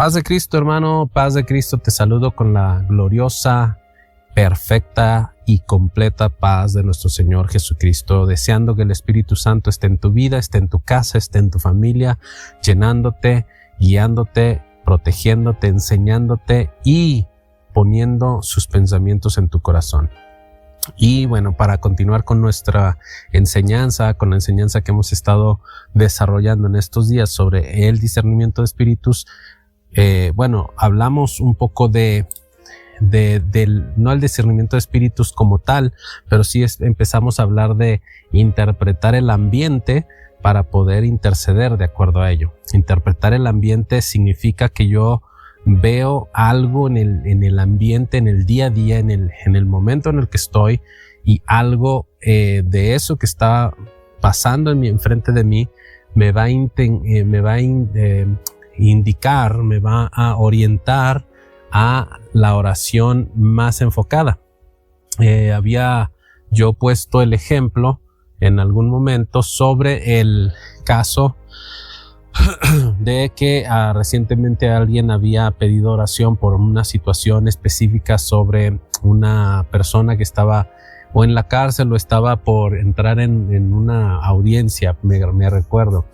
Paz de Cristo, hermano, paz de Cristo. Te saludo con la gloriosa, perfecta y completa paz de nuestro Señor Jesucristo, deseando que el Espíritu Santo esté en tu vida, esté en tu casa, esté en tu familia, llenándote, guiándote, protegiéndote, enseñándote y poniendo sus pensamientos en tu corazón. Y bueno, para continuar con nuestra enseñanza, con la enseñanza que hemos estado desarrollando en estos días sobre el discernimiento de espíritus, hablamos un poco del no el discernimiento de espíritus como tal, pero sí empezamos a hablar de interpretar el ambiente para poder interceder de acuerdo a ello. Interpretar el ambiente significa que yo veo algo en el ambiente, en el día a día, en el momento en el que estoy, y algo de eso que está pasando enfrente de mí me va a indicar, me va a orientar a la oración más enfocada. Había yo puesto el ejemplo en algún momento sobre el caso de que recientemente alguien había pedido oración por una situación específica sobre una persona que estaba o en la cárcel o estaba por entrar en una audiencia, me recuerdo.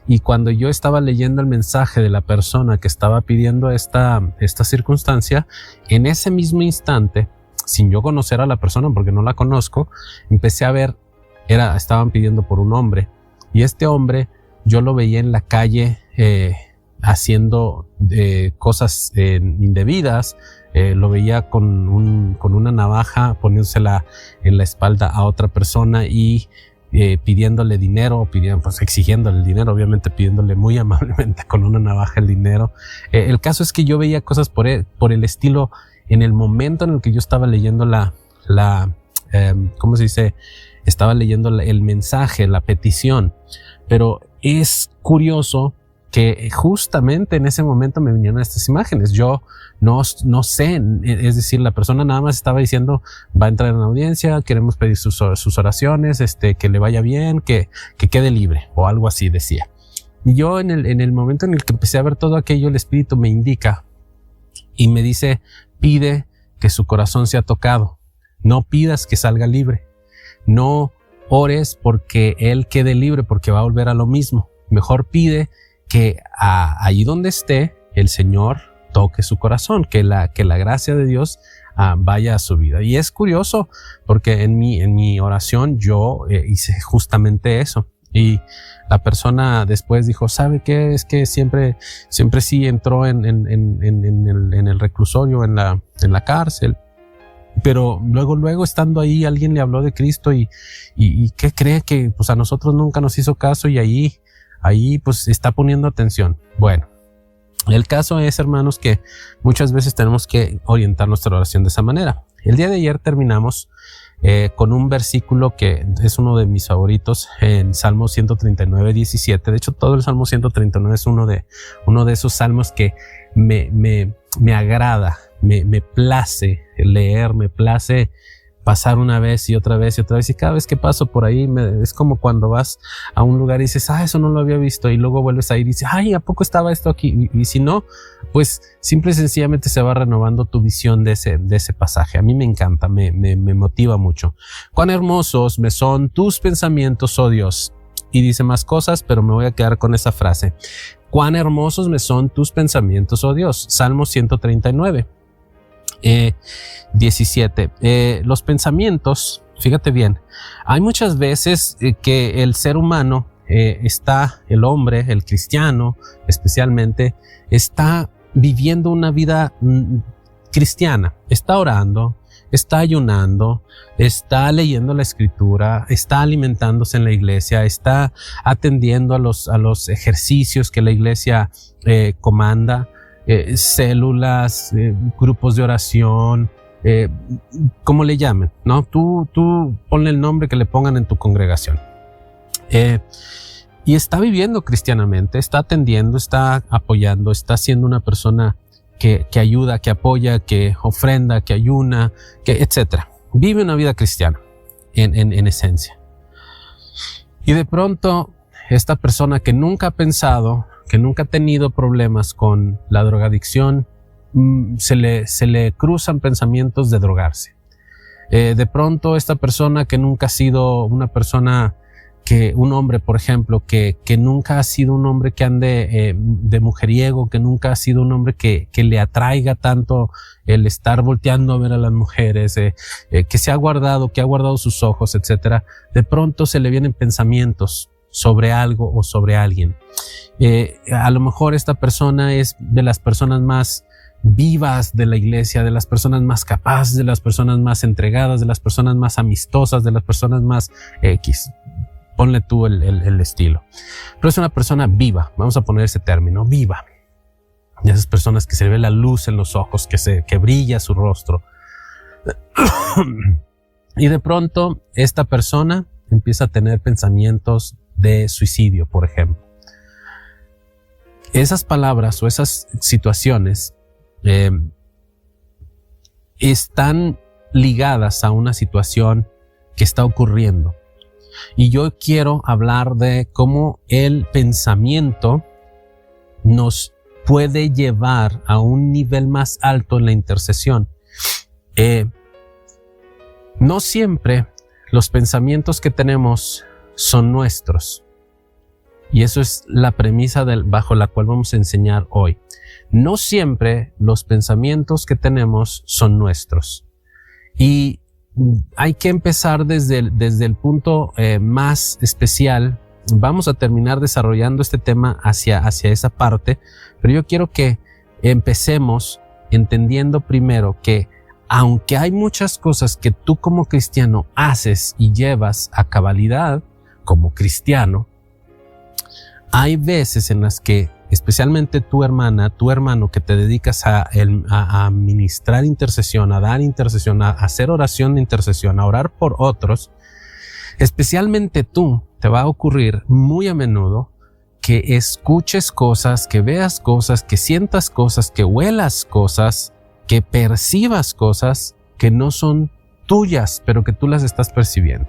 Y cuando yo estaba leyendo el mensaje de la persona que estaba pidiendo esta circunstancia, en ese mismo instante, sin yo conocer a la persona porque no la conozco, empecé a ver, estaban pidiendo por un hombre, y este hombre yo lo veía en la calle haciendo cosas indebidas. Lo veía con una navaja poniéndosela en la espalda a otra persona y pidiéndole dinero, exigiéndole el dinero, obviamente pidiéndole muy amablemente con una navaja el dinero. El caso es que yo veía cosas por el estilo en el momento en el que yo estaba leyendo ¿cómo se dice? Estaba leyendo el mensaje, la petición. Pero es curioso que justamente en ese momento me vinieron estas imágenes. Yo no sé, es decir, la persona nada más estaba diciendo, va a entrar en la audiencia, queremos pedir sus oraciones, que le vaya bien, que quede libre, o algo así decía. Y yo en el momento en el que empecé a ver todo aquello, el Espíritu me indica y me dice, pide que su corazón sea tocado, no pidas que salga libre, no ores porque él quede libre, porque va a volver a lo mismo. Mejor pide que allí donde esté el Señor toque su corazón, que la gracia de Dios vaya a su vida. Y es curioso porque en mi oración yo hice justamente eso. Y la persona después dijo, ¿sabe qué? Es que siempre sí entró en el reclusorio, en la cárcel. Pero luego estando ahí alguien le habló de Cristo y ¿qué cree? Que pues a nosotros nunca nos hizo caso, y ahí pues está poniendo atención. Bueno, el caso es, hermanos, que muchas veces tenemos que orientar nuestra oración de esa manera. El día de ayer terminamos con un versículo que es uno de mis favoritos en Salmo 139, 17. De hecho, todo el Salmo 139 es uno de esos salmos que me agrada, me place leer, me place pasar una vez y otra vez y otra vez, y cada vez que paso por ahí es como cuando vas a un lugar y dices, eso no lo había visto, y luego vuelves a ir y dices, ¿a poco estaba esto aquí? Y si no, pues simple y sencillamente se va renovando tu visión de ese pasaje. A mí me encanta, me motiva mucho. Cuán hermosos me son tus pensamientos, oh Dios. Y dice más cosas, pero me voy a quedar con esa frase. Cuán hermosos me son tus pensamientos, oh Dios. Salmo 139. 17. Los pensamientos, fíjate bien, hay muchas veces que el ser humano el hombre, el cristiano especialmente, está viviendo una vida cristiana, está orando, está ayunando, está leyendo la escritura, está alimentándose en la iglesia, está atendiendo a los ejercicios que la iglesia comanda, células, grupos de oración, como le llamen, ¿no? Tú ponle el nombre que le pongan en tu congregación. Y está viviendo cristianamente, está atendiendo, está apoyando, está siendo una persona que ayuda, que apoya, que ofrenda, que ayuna, etcétera. Vive una vida cristiana en esencia. Y de pronto esta persona que nunca ha pensado que nunca ha tenido problemas con la drogadicción, se le cruzan pensamientos de drogarse. De pronto esta persona que nunca ha sido una persona, un hombre, por ejemplo, que nunca ha sido un hombre que ande de mujeriego, que nunca ha sido un hombre que le atraiga tanto el estar volteando a ver a las mujeres, que se ha guardado, que ha guardado sus ojos, etcétera. De pronto se le vienen pensamientos sobre algo o sobre alguien. A lo mejor esta persona es de las personas más vivas de la iglesia, de las personas más capaces, de las personas más entregadas, de las personas más amistosas, de las personas más X. Ponle tú el estilo. Pero es una persona viva, vamos a poner ese término, viva. De esas personas que se le ve la luz en los ojos, que brilla su rostro. Y de pronto esta persona empieza a tener pensamientos de suicidio, por ejemplo. Esas palabras o esas situaciones están ligadas a una situación que está ocurriendo. Y yo quiero hablar de cómo el pensamiento nos puede llevar a un nivel más alto en la intercesión. No siempre los pensamientos que tenemos son nuestros. Y eso es la premisa bajo la cual vamos a enseñar hoy. No siempre los pensamientos que tenemos son nuestros. Y hay que empezar desde el punto más especial. Vamos a terminar desarrollando este tema hacia esa parte, pero yo quiero que empecemos entendiendo primero que aunque hay muchas cosas que tú como cristiano haces y llevas a cabalidad como cristiano, hay veces en las que especialmente tu hermana, tu hermano que te dedicas a ministrar intercesión, a dar intercesión, a hacer oración de intercesión, a orar por otros, especialmente tú, te va a ocurrir muy a menudo que escuches cosas, que veas cosas, que sientas cosas, que huelas cosas, que percibas cosas que no son tuyas, pero que tú las estás percibiendo.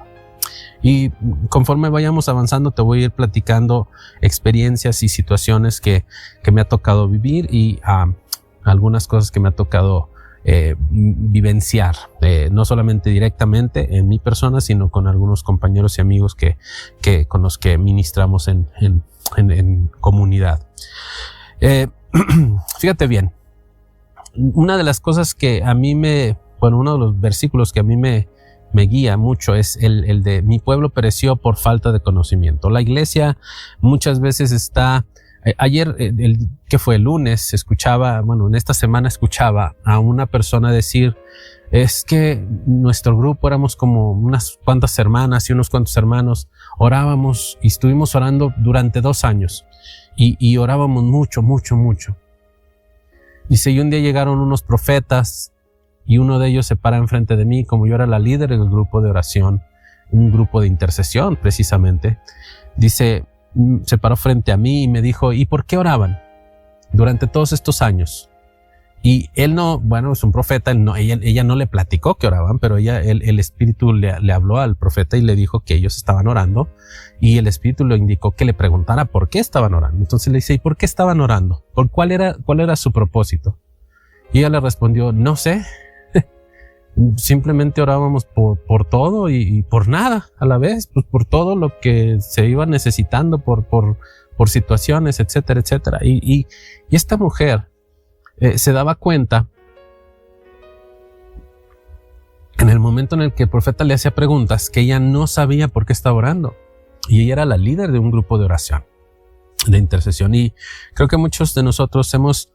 Y conforme vayamos avanzando te voy a ir platicando experiencias y situaciones que me ha tocado vivir y algunas cosas que me ha tocado vivenciar, no solamente directamente en mi persona, sino con algunos compañeros y amigos con los que ministramos en comunidad. Fíjate bien, una de las cosas que a mí uno de los versículos que a mí me guía mucho es el de mi pueblo pereció por falta de conocimiento. La iglesia muchas veces está, ayer, que fue el lunes, en esta semana escuchaba a una persona decir, es que nuestro grupo éramos como unas cuantas hermanas y unos cuantos hermanos, orábamos y estuvimos orando durante 2 años y orábamos mucho. Dice, y un día llegaron unos profetas y uno de ellos se para enfrente de mí, como yo era la líder del grupo de oración, un grupo de intercesión precisamente. Dice, se paró frente a mí y me dijo, ¿y por qué oraban durante todos estos años? Y él no, es un profeta, ella no le platicó que oraban, pero el Espíritu le habló al profeta y le dijo que ellos estaban orando, y el Espíritu le indicó que le preguntara por qué estaban orando. Entonces le dice, ¿y por qué estaban orando? ¿Cuál era su propósito? Y ella le respondió, no sé. Simplemente orábamos por todo y por nada a la vez, pues por todo lo que se iba necesitando, por situaciones, etcétera, etcétera. Y esta mujer se daba cuenta en el momento en el que el profeta le hacía preguntas que ella no sabía por qué estaba orando. Y ella era la líder de un grupo de oración, de intercesión. Y creo que muchos de nosotros hemos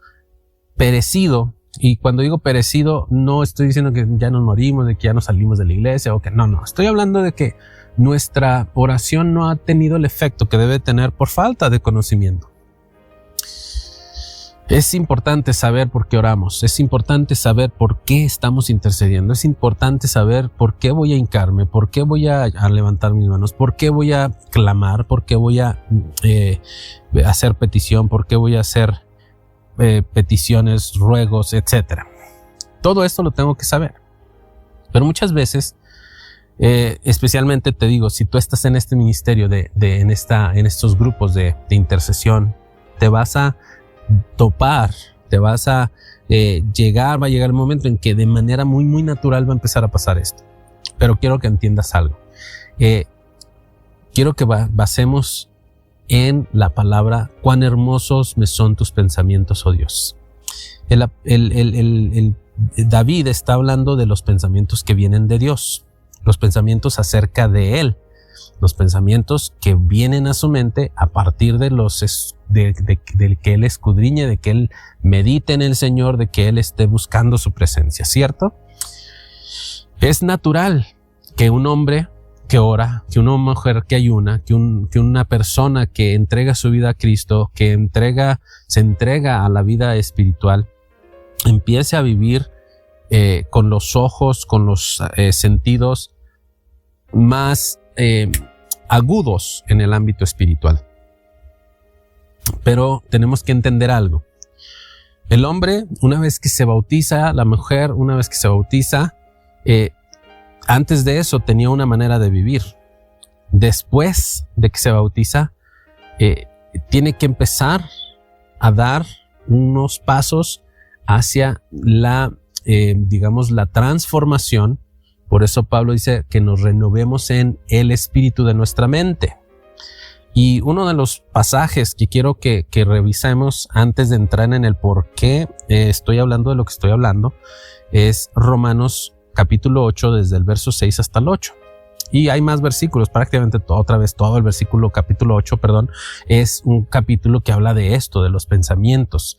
perecido. Y cuando digo perecido, no estoy diciendo que ya nos morimos, de que ya nos salimos de la iglesia o que no. Estoy hablando de que nuestra oración no ha tenido el efecto que debe tener por falta de conocimiento. Es importante saber por qué oramos. Es importante saber por qué estamos intercediendo. Es importante saber por qué voy a hincarme, por qué voy a levantar mis manos, por qué voy a clamar, por qué voy a hacer petición, por qué voy a hacer peticiones, ruegos, etcétera. Todo esto lo tengo que saber. Pero muchas veces, especialmente te digo, si tú estás en este ministerio en estos grupos de intercesión, te vas a topar, te vas a va a llegar el momento en que de manera muy, muy natural va a empezar a pasar esto. Pero quiero que entiendas algo. Quiero que basemos en la palabra: cuán hermosos me son tus pensamientos, oh Dios. David está hablando de los pensamientos que vienen de Dios, los pensamientos acerca de Él, los pensamientos que vienen a su mente a partir de de que Él escudriñe, de que Él medite en el Señor, de que Él esté buscando su presencia, ¿cierto? Es natural que un hombre que ora, que una mujer que ayuna, que una persona que entrega su vida a Cristo, que se entrega a la vida espiritual, empiece a vivir con los ojos, con los sentidos más agudos en el ámbito espiritual. Pero tenemos que entender algo. El hombre, una vez que se bautiza, la mujer, una vez que se bautiza, antes de eso tenía una manera de vivir. Después de que se bautiza, tiene que empezar a dar unos pasos hacia la transformación. Por eso Pablo dice que nos renovemos en el espíritu de nuestra mente. Y uno de los pasajes que quiero que revisemos antes de entrar en el por qué estoy hablando de lo que estoy hablando es Romanos capítulo 8, desde el verso 6 hasta el 8. Y hay más versículos, prácticamente todo el capítulo 8, es un capítulo que habla de esto, de los pensamientos.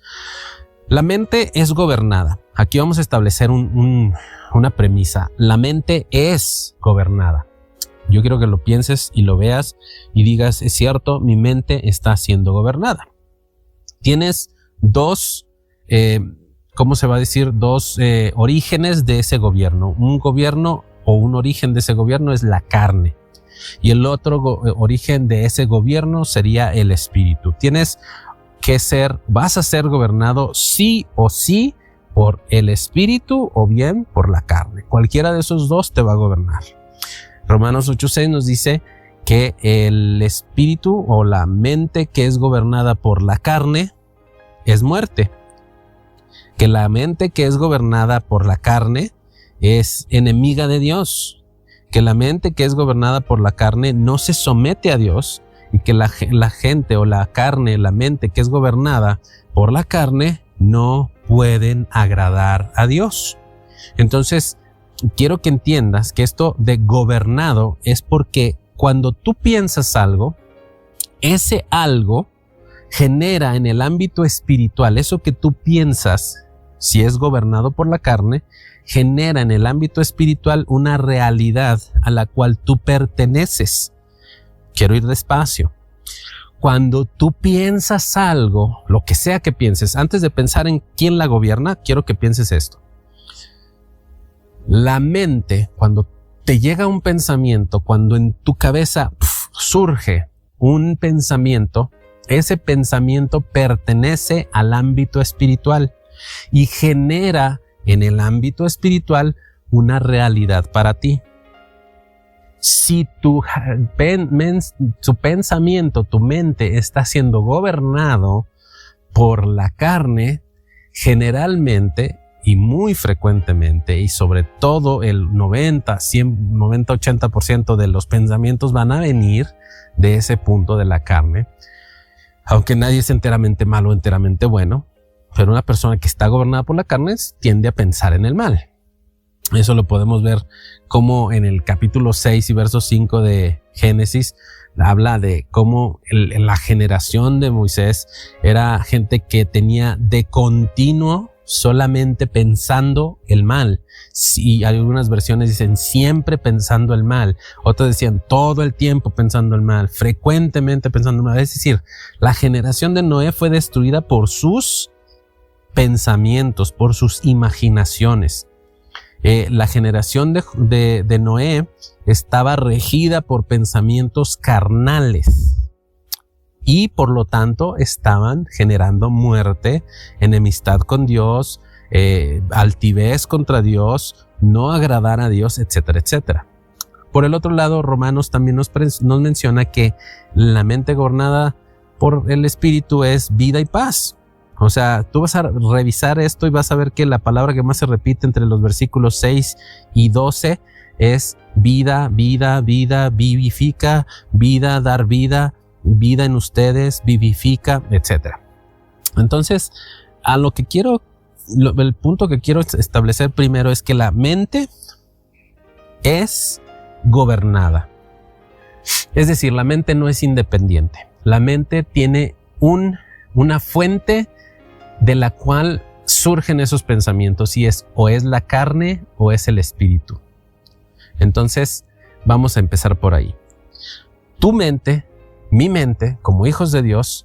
La mente es gobernada. Aquí vamos a establecer una premisa. La mente es gobernada. Yo quiero que lo pienses y lo veas y digas: es cierto, mi mente está siendo gobernada. Tienes dos orígenes de ese gobierno. Un gobierno o un origen de ese gobierno es la carne. Y el otro origen de ese gobierno sería el espíritu. Vas a ser gobernado sí o sí por el espíritu o bien por la carne. Cualquiera de esos dos te va a gobernar. Romanos 8:6 nos dice que el espíritu o la mente que es gobernada por la carne es muerte. Que la mente que es gobernada por la carne es enemiga de Dios. Que la mente que es gobernada por la carne no se somete a Dios. Y que la gente o la carne, la mente que es gobernada por la carne, no pueden agradar a Dios. Entonces, quiero que entiendas que esto de gobernado es porque cuando tú piensas algo, ese algo genera en el ámbito espiritual, eso que tú piensas, si es gobernado por la carne, genera en el ámbito espiritual una realidad a la cual tú perteneces. Quiero ir despacio. Cuando tú piensas algo, lo que sea que pienses, antes de pensar en quién la gobierna, quiero que pienses esto. La mente, cuando te llega un pensamiento, cuando en tu cabeza surge un pensamiento, ese pensamiento pertenece al ámbito espiritual y genera en el ámbito espiritual una realidad para ti. Si tu pensamiento, tu mente está siendo gobernado por la carne, generalmente y muy frecuentemente, y sobre todo el 80% de los pensamientos van a venir de ese punto de la carne, aunque nadie es enteramente malo o enteramente bueno, pero una persona que está gobernada por la carne tiende a pensar en el mal. Eso lo podemos ver como en el capítulo 6 y verso 5 de Génesis habla de cómo la generación de Moisés era gente que tenía de continuo solamente pensando el mal. Y algunas versiones dicen siempre pensando el mal. Otras decían todo el tiempo pensando el mal, frecuentemente pensando el mal. Es decir, la generación de Noé fue destruida por sus pensamientos, por sus imaginaciones. La generación de Noé estaba regida por pensamientos carnales y por lo tanto estaban generando muerte, enemistad con Dios, altivez contra Dios, no agradar a Dios, etcétera, etcétera. Por el otro lado, Romanos también nos menciona que la mente gobernada por el Espíritu es vida y paz. O sea, tú vas a revisar esto y vas a ver que la palabra que más se repite entre los versículos 6 y 12 es vida, vida, vida, vivifica, vida, dar vida, vida en ustedes, vivifica, etc. Entonces, el punto que quiero establecer primero es que la mente es gobernada. Es decir, la mente no es independiente. La mente tiene una fuente de la cual surgen esos pensamientos y o es la carne o es el espíritu. Entonces, vamos a empezar por ahí. Tu mente, mi mente, como hijos de Dios,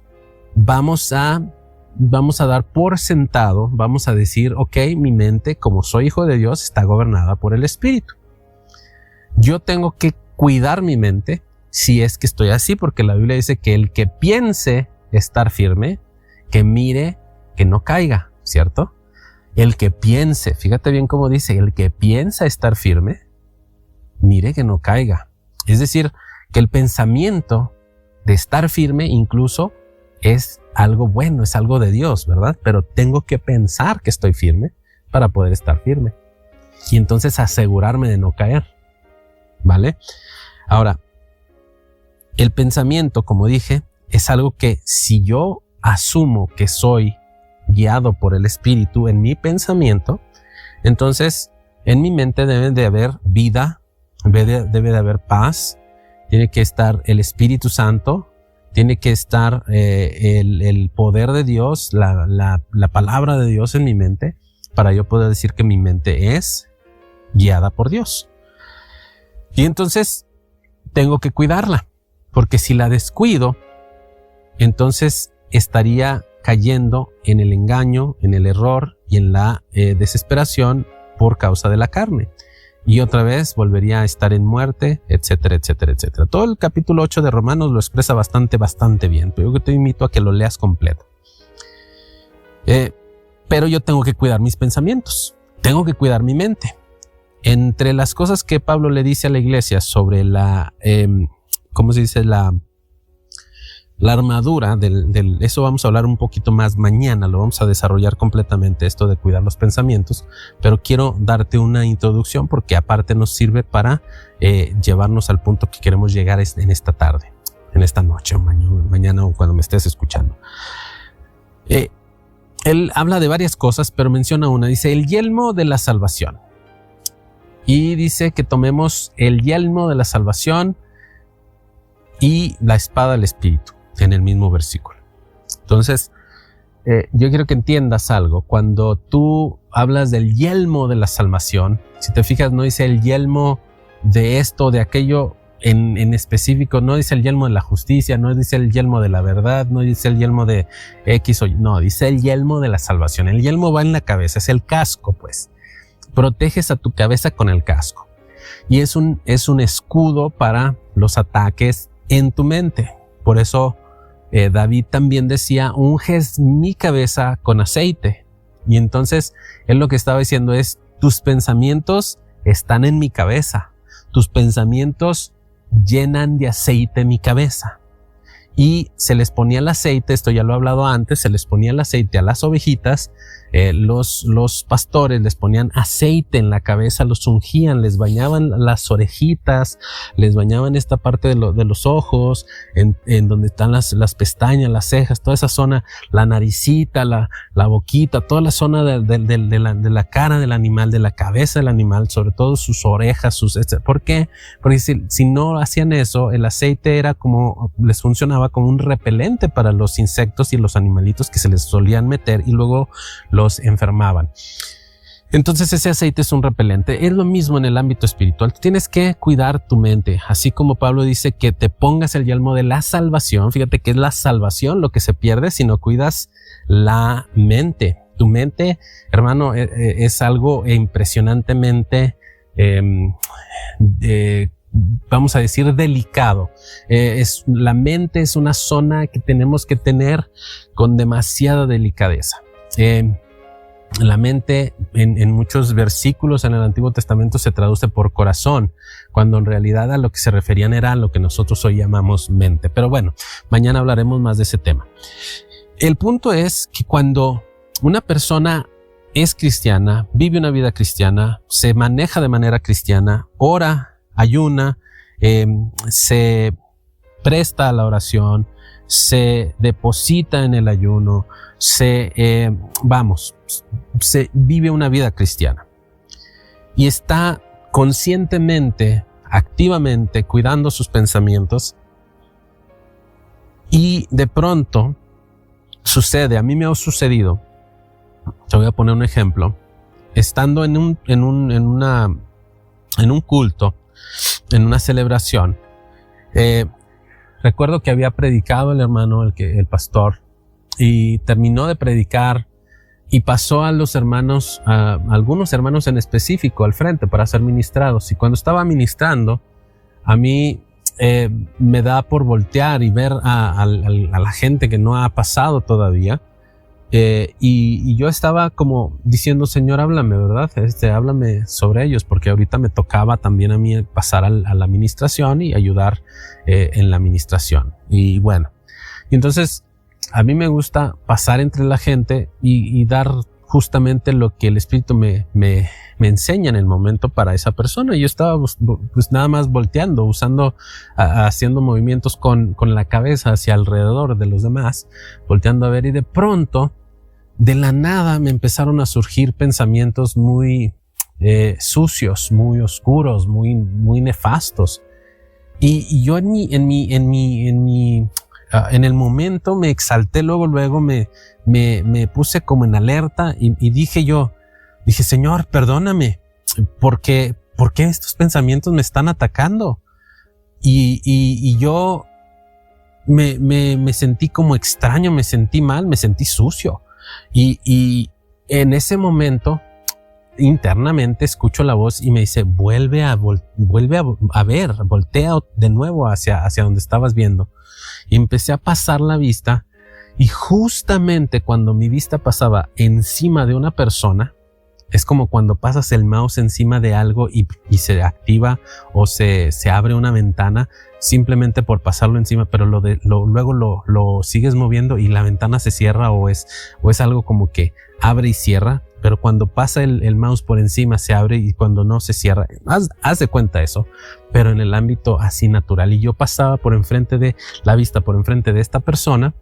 vamos a dar por sentado, vamos a decir, ok, mi mente, como soy hijo de Dios, está gobernada por el espíritu. Yo tengo que cuidar mi mente si es que estoy así, porque la Biblia dice que el que piense estar firme, que mire que no caiga, ¿cierto? El que piense, fíjate bien cómo dice, el que piensa estar firme, mire que no caiga. Es decir, que el pensamiento de estar firme incluso es algo bueno, es algo de Dios, ¿verdad? Pero tengo que pensar que estoy firme para poder estar firme. Y entonces asegurarme de no caer, ¿vale? Ahora, el pensamiento, como dije, es algo que si yo asumo que soy guiado por el Espíritu en mi pensamiento, entonces en mi mente debe de haber vida, debe de haber paz, tiene que estar el Espíritu Santo, tiene que estar el poder de Dios, la palabra de Dios en mi mente, para yo poder decir que mi mente es guiada por Dios. Y entonces tengo que cuidarla, porque si la descuido, entonces estaría cayendo en el engaño, en el error y en la desesperación por causa de la carne. Y otra vez volvería a estar en muerte, etcétera, etcétera, etcétera. Todo el capítulo 8 de Romanos lo expresa bastante bien, pero yo te invito a que lo leas completo. Pero yo tengo que cuidar mis pensamientos, tengo que cuidar mi mente. Entre las cosas que Pablo le dice a la iglesia sobre ¿cómo se dice? La armadura eso vamos a hablar un poquito más mañana, lo vamos a desarrollar completamente, esto de cuidar los pensamientos, pero quiero darte una introducción porque aparte nos sirve para llevarnos al punto que queremos llegar en esta tarde, en esta noche o mañana o cuando me estés escuchando. Él habla de varias cosas, pero menciona una, dice el yelmo de la salvación, y dice que tomemos el yelmo de la salvación y la espada del Espíritu en el mismo versículo. Entonces, yo quiero que entiendas algo. Cuando tú hablas del yelmo de la salvación, si te fijas, no dice el yelmo de esto, de aquello en específico, no dice el yelmo de la justicia, no dice el yelmo de la verdad, no dice el yelmo de X o Y, no, dice el yelmo de la salvación. El yelmo va en la cabeza, es el casco, pues. Proteges a tu cabeza con el casco. Y es un escudo para los ataques en tu mente. Por eso David también decía, unges mi cabeza con aceite. Y entonces él lo que estaba diciendo es, tus pensamientos están en mi cabeza. Tus pensamientos llenan de aceite mi cabeza. Y se les ponía el aceite, esto ya lo he hablado antes, se les ponía el aceite a las ovejitas, los pastores les ponían aceite en la cabeza, los ungían, les bañaban las orejitas, les bañaban esta parte de los ojos, en donde están las pestañas, las cejas, toda esa zona, la naricita, la boquita, toda la zona de la cara del animal, de la cabeza del animal, sobre todo sus orejas, ¿por qué? Porque si no hacían eso, el aceite era les funcionaba como un repelente para los insectos y los animalitos que se les solían meter y luego los enfermaban. Entonces ese aceite es un repelente. Es lo mismo en el ámbito espiritual. Tienes que cuidar tu mente, así como Pablo dice que te pongas el yelmo de la salvación. Fíjate que es la salvación lo que se pierde si no cuidas la mente. Tu mente, hermano, es algo impresionantemente vamos a decir delicado. La mente es una zona que tenemos que tener con demasiada delicadeza. La mente en muchos versículos en el Antiguo Testamento se traduce por corazón, cuando en realidad a lo que se referían era lo que nosotros hoy llamamos mente. Pero bueno, mañana hablaremos más de ese tema. El punto es que cuando una persona es cristiana, vive una vida cristiana, se maneja de manera cristiana, ora, ayuna, se presta a la oración, se deposita en el ayuno, se vive una vida cristiana y está conscientemente, activamente cuidando sus pensamientos, y de pronto sucede, a mí me ha sucedido, te voy a poner un ejemplo, estando en un culto, en una celebración, recuerdo que había predicado el hermano, el pastor, y terminó de predicar y pasó a los hermanos, a algunos hermanos en específico al frente para ser ministrados. Y cuando estaba ministrando, a mí me da por voltear y ver a la gente que no ha pasado todavía. Y yo estaba como diciendo, Señor, háblame, ¿verdad? Háblame sobre ellos, porque ahorita me tocaba también a mí pasar a la administración y ayudar en la administración. Y bueno, entonces a mí me gusta pasar entre la gente y dar justamente lo que el Espíritu me enseña en el momento para esa persona. Y yo estaba pues nada más volteando, haciendo movimientos con la cabeza hacia alrededor de los demás, volteando a ver, y de pronto, de la nada, me empezaron a surgir pensamientos muy sucios, muy oscuros, muy nefastos. Y yo en el momento me exalté, luego me puse como en alerta y dije, Señor, perdóname, ¿por qué estos pensamientos me están atacando? Y yo me sentí como extraño, me sentí mal, me sentí sucio. Y en ese momento, internamente escucho la voz y me dice, vuelve a ver, voltea de nuevo hacia donde estabas viendo. Y empecé a pasar la vista, y justamente cuando mi vista pasaba encima de una persona, es como cuando pasas el mouse encima de algo y se activa o se abre una ventana simplemente por pasarlo encima, pero luego lo sigues moviendo y la ventana se cierra, o es algo como que abre y cierra, pero cuando pasa el mouse por encima se abre, y cuando no se cierra. Haz de cuenta eso, pero en el ámbito así natural. Y yo pasaba por enfrente de esta persona,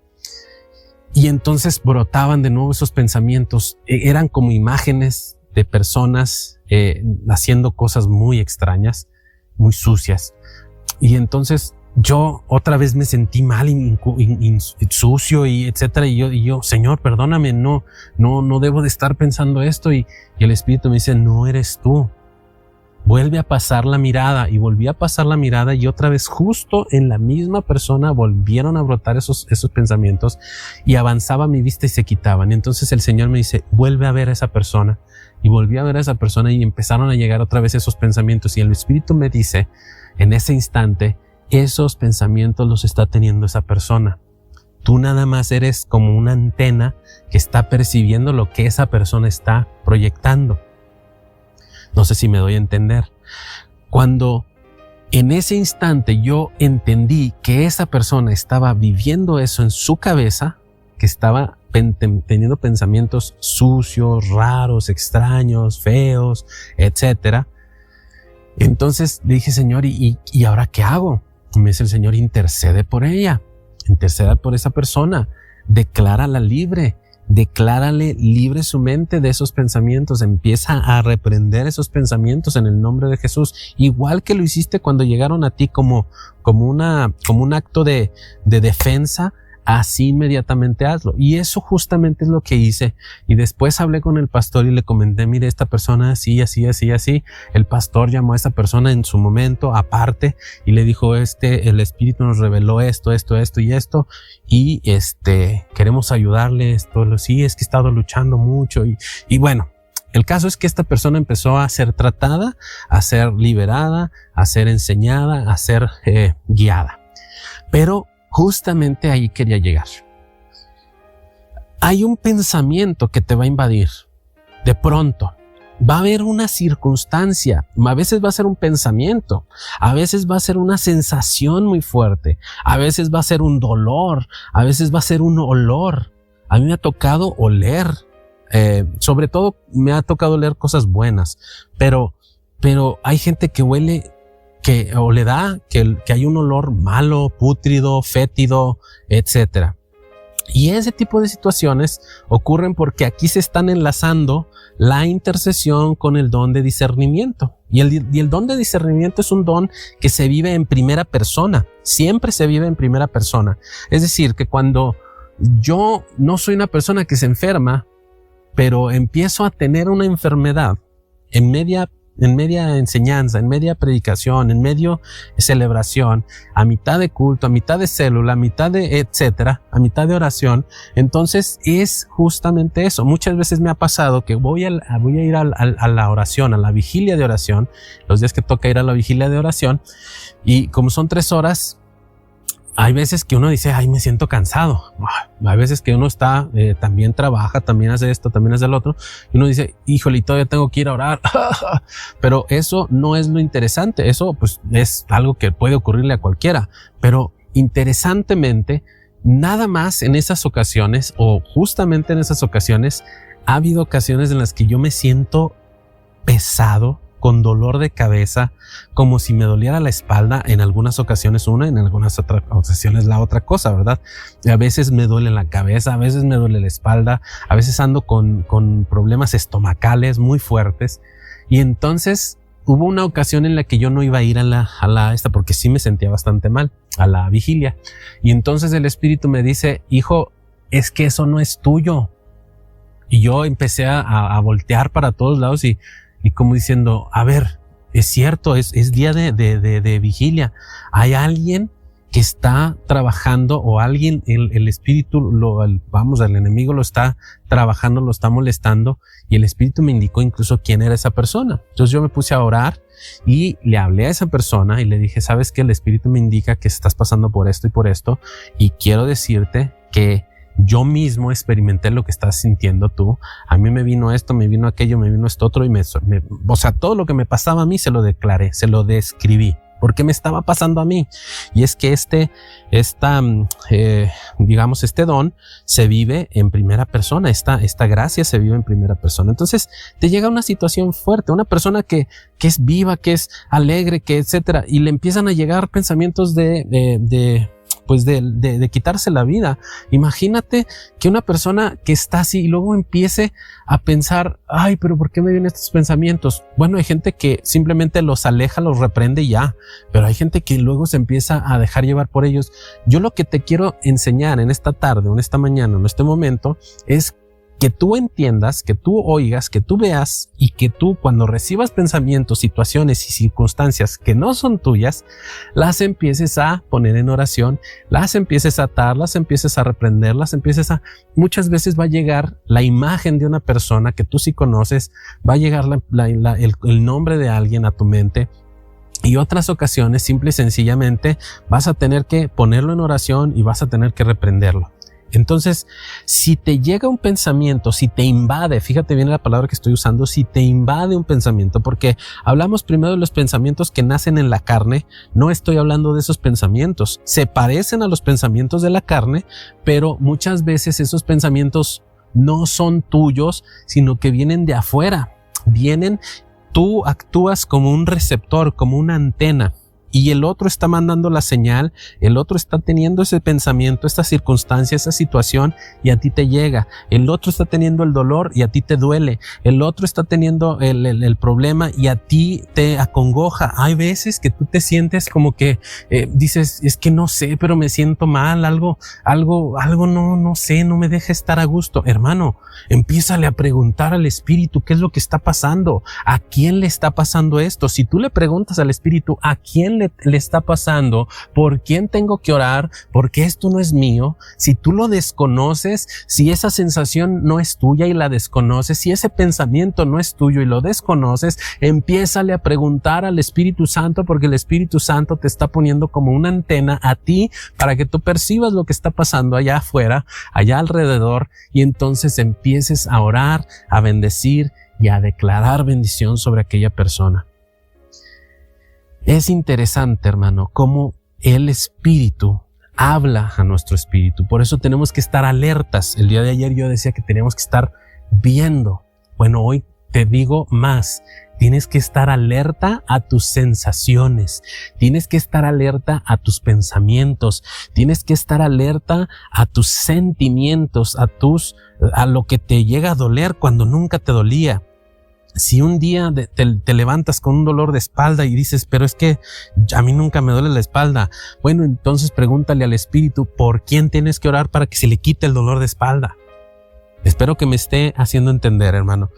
y entonces brotaban de nuevo esos pensamientos. Eran como imágenes de personas haciendo cosas muy extrañas, muy sucias. Y entonces yo otra vez me sentí mal y sucio y etcétera. Y yo, Señor, perdóname, no debo de estar pensando esto. Y el Espíritu me dice, no eres tú. Vuelve a pasar la mirada. Y volví a pasar la mirada, y otra vez justo en la misma persona volvieron a brotar esos pensamientos, y avanzaba mi vista y se quitaban. Entonces el Señor me dice, vuelve a ver a esa persona. Y volví a ver a esa persona, y empezaron a llegar otra vez esos pensamientos. Y el Espíritu me dice, en ese instante, esos pensamientos los está teniendo esa persona. Tú nada más eres como una antena que está percibiendo lo que esa persona está proyectando. No sé si me doy a entender. Cuando en ese instante yo entendí que esa persona estaba viviendo eso en su cabeza, que estaba teniendo pensamientos sucios, raros, extraños, feos, etcétera. Entonces le dije, Señor, ¿y ahora qué hago? Y me dice el Señor, intercede por ella, interceda por esa persona, declárala libre. Declárale libre su mente de esos pensamientos. Empieza a reprender esos pensamientos en el nombre de Jesús, igual que lo hiciste cuando llegaron a ti como un acto de defensa. Así inmediatamente hazlo. Y eso justamente es lo que hice. Y después hablé con el pastor y le comenté, mire, esta persona así. El pastor llamó a esa persona en su momento aparte y le dijo, el Espíritu nos reveló esto y esto. Y queremos ayudarle. Sí, es que he estado luchando mucho. Y bueno, el caso es que esta persona empezó a ser tratada, a ser liberada, a ser enseñada, a ser guiada. Pero justamente ahí quería llegar. Hay un pensamiento que te va a invadir. de pronto va a haber una circunstancia, a veces va a ser un pensamiento, a veces va a ser una sensación muy fuerte, a veces va a ser un dolor, a veces va a ser un olor. A mí me ha tocado oler, sobre todo me ha tocado oler cosas buenas, pero hay gente que huele o le da que hay un olor malo, pútrido, fétido, etcétera. Y ese tipo de situaciones ocurren porque aquí se están enlazando la intercesión con el don de discernimiento. Y el don de discernimiento es un don que se vive en primera persona. Siempre se vive en primera persona. Es decir, que cuando yo no soy una persona que se enferma, pero empiezo a tener una enfermedad en media enseñanza, en media predicación, en medio celebración, a mitad de culto, a mitad de célula, a mitad de etcétera, a mitad de oración, entonces es justamente eso. Muchas veces me ha pasado que voy a ir a la oración, a la vigilia de oración, los días que toca ir a la vigilia de oración, y como son 3 horas, hay veces que uno dice, ay, me siento cansado. Hay veces que uno está, también trabaja, también hace esto, también hace el otro. Y uno dice, híjole, todavía tengo que ir a orar. Pero eso no es lo interesante. Eso pues es algo que puede ocurrirle a cualquiera. Pero interesantemente, nada más en esas ocasiones, o justamente en esas ocasiones, ha habido ocasiones en las que yo me siento pesado, con dolor de cabeza, como si me doliera la espalda, en algunas ocasiones una, en algunas otras ocasiones la otra cosa, ¿verdad? A veces me duele la cabeza, a veces me duele la espalda, a veces ando con problemas estomacales muy fuertes. Y entonces hubo una ocasión en la que yo no iba a ir a la porque sí me sentía bastante mal, a la vigilia. Y entonces el Espíritu me dice, hijo, es que eso no es tuyo. Y yo empecé a voltear para todos lados y como diciendo, a ver, es cierto, es día de vigilia. Hay alguien que está trabajando, o alguien, el espíritu, el enemigo lo está trabajando, lo está molestando, y el espíritu me indicó incluso quién era esa persona. Entonces yo me puse a orar y le hablé a esa persona y le dije, sabes que el espíritu me indica que estás pasando por esto, y quiero decirte que yo mismo experimenté lo que estás sintiendo tú. A mí me vino esto, me vino aquello, me vino esto otro, y o sea, todo lo que me pasaba a mí se lo declaré, se lo describí, porque me estaba pasando a mí. Y es que este don se vive en primera persona, esta gracia se vive en primera persona. Entonces te llega una situación fuerte, una persona que es viva, que es alegre, que etcétera, y le empiezan a llegar pensamientos de quitarse la vida. Imagínate que una persona que está así y luego empiece a pensar, ay, pero ¿por qué me vienen estos pensamientos? Bueno, hay gente que simplemente los aleja, los reprende y ya, pero hay gente que luego se empieza a dejar llevar por ellos. Yo lo que te quiero enseñar en esta tarde, o en esta mañana, en este momento, es que tú entiendas, que tú oigas, que tú veas, y que tú, cuando recibas pensamientos, situaciones y circunstancias que no son tuyas, las empieces a poner en oración, las empieces a atar, las empieces a reprender, muchas veces va a llegar la imagen de una persona que tú sí conoces, va a llegar el nombre de alguien a tu mente. Y otras ocasiones, simple y sencillamente, vas a tener que ponerlo en oración y vas a tener que reprenderlo. Entonces, si te llega un pensamiento, si te invade, fíjate bien la palabra que estoy usando, si te invade un pensamiento, porque hablamos primero de los pensamientos que nacen en la carne, no estoy hablando de esos pensamientos, se parecen a los pensamientos de la carne, pero muchas veces esos pensamientos no son tuyos, sino que vienen de afuera, tú actúas como un receptor, como una antena. Y el otro está mandando la señal, el otro está teniendo ese pensamiento, esta circunstancia, esa situación, y a ti te llega. El otro está teniendo el dolor y a ti te duele. El otro está teniendo el problema y a ti te acongoja. Hay veces que tú te sientes como que dices, es que no sé, pero me siento mal, algo no sé, no me deja estar a gusto. Hermano, empiézale a preguntar al Espíritu qué es lo que está pasando, a quién le está pasando esto. Si tú le preguntas al Espíritu a quién le le está pasando, por quién tengo que orar, porque esto no es mío. Si tú lo desconoces, si esa sensación no es tuya y la desconoces, si ese pensamiento no es tuyo y lo desconoces, empiézale a preguntar al Espíritu Santo, porque el Espíritu Santo te está poniendo como una antena a ti para que tú percibas lo que está pasando allá afuera, allá alrededor, y entonces empieces a orar, a bendecir y a declarar bendición sobre aquella persona. Es interesante, hermano, cómo el Espíritu habla a nuestro espíritu. Por eso tenemos que estar alertas. El día de ayer yo decía que tenemos que estar viendo. Bueno, hoy te digo más. Tienes que estar alerta a tus sensaciones. Tienes que estar alerta a tus pensamientos. Tienes que estar alerta a tus sentimientos, a lo que te llega a doler cuando nunca te dolía. Si un día te levantas con un dolor de espalda y dices, pero es que a mí nunca me duele la espalda. Bueno, entonces pregúntale al Espíritu por quién tienes que orar para que se le quite el dolor de espalda. Espero que me esté haciendo entender, hermano,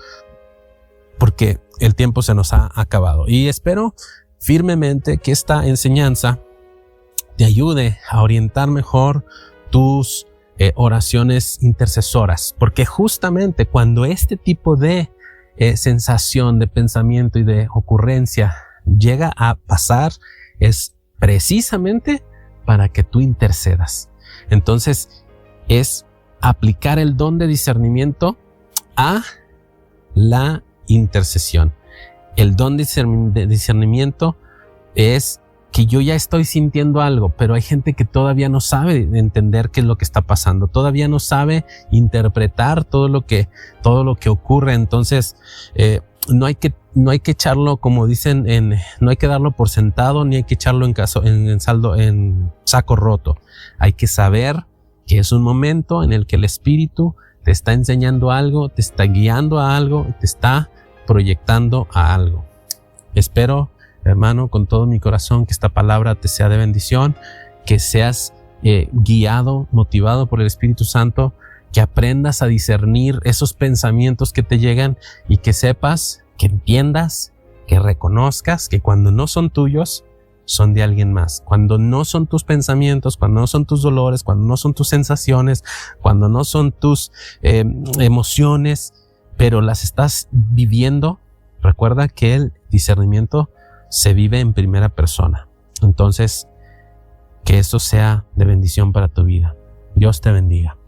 porque el tiempo se nos ha acabado. Y espero firmemente que esta enseñanza te ayude a orientar mejor tus oraciones intercesoras, porque justamente cuando este tipo de sensación, de pensamiento y de ocurrencia llega a pasar, es precisamente para que tú intercedas. Entonces es aplicar el don de discernimiento a la intercesión. El don de discernimiento es que yo ya estoy sintiendo algo, pero hay gente que todavía no sabe entender qué es lo que está pasando, todavía no sabe interpretar todo lo que ocurre. Entonces no hay que echarlo, como dicen, no hay que darlo por sentado, ni hay que echarlo en saco roto. Hay que saber que es un momento en el que el Espíritu te está enseñando algo, te está guiando a algo, te está proyectando a algo. Espero, hermano, con todo mi corazón, que esta palabra te sea de bendición, que seas guiado, motivado por el Espíritu Santo, que aprendas a discernir esos pensamientos que te llegan y que sepas, que entiendas, que reconozcas que cuando no son tuyos, son de alguien más. Cuando no son tus pensamientos, cuando no son tus dolores, cuando no son tus sensaciones, cuando no son tus emociones, pero las estás viviendo, recuerda que el discernimiento se vive en primera persona. Entonces, que eso sea de bendición para tu vida. Dios te bendiga.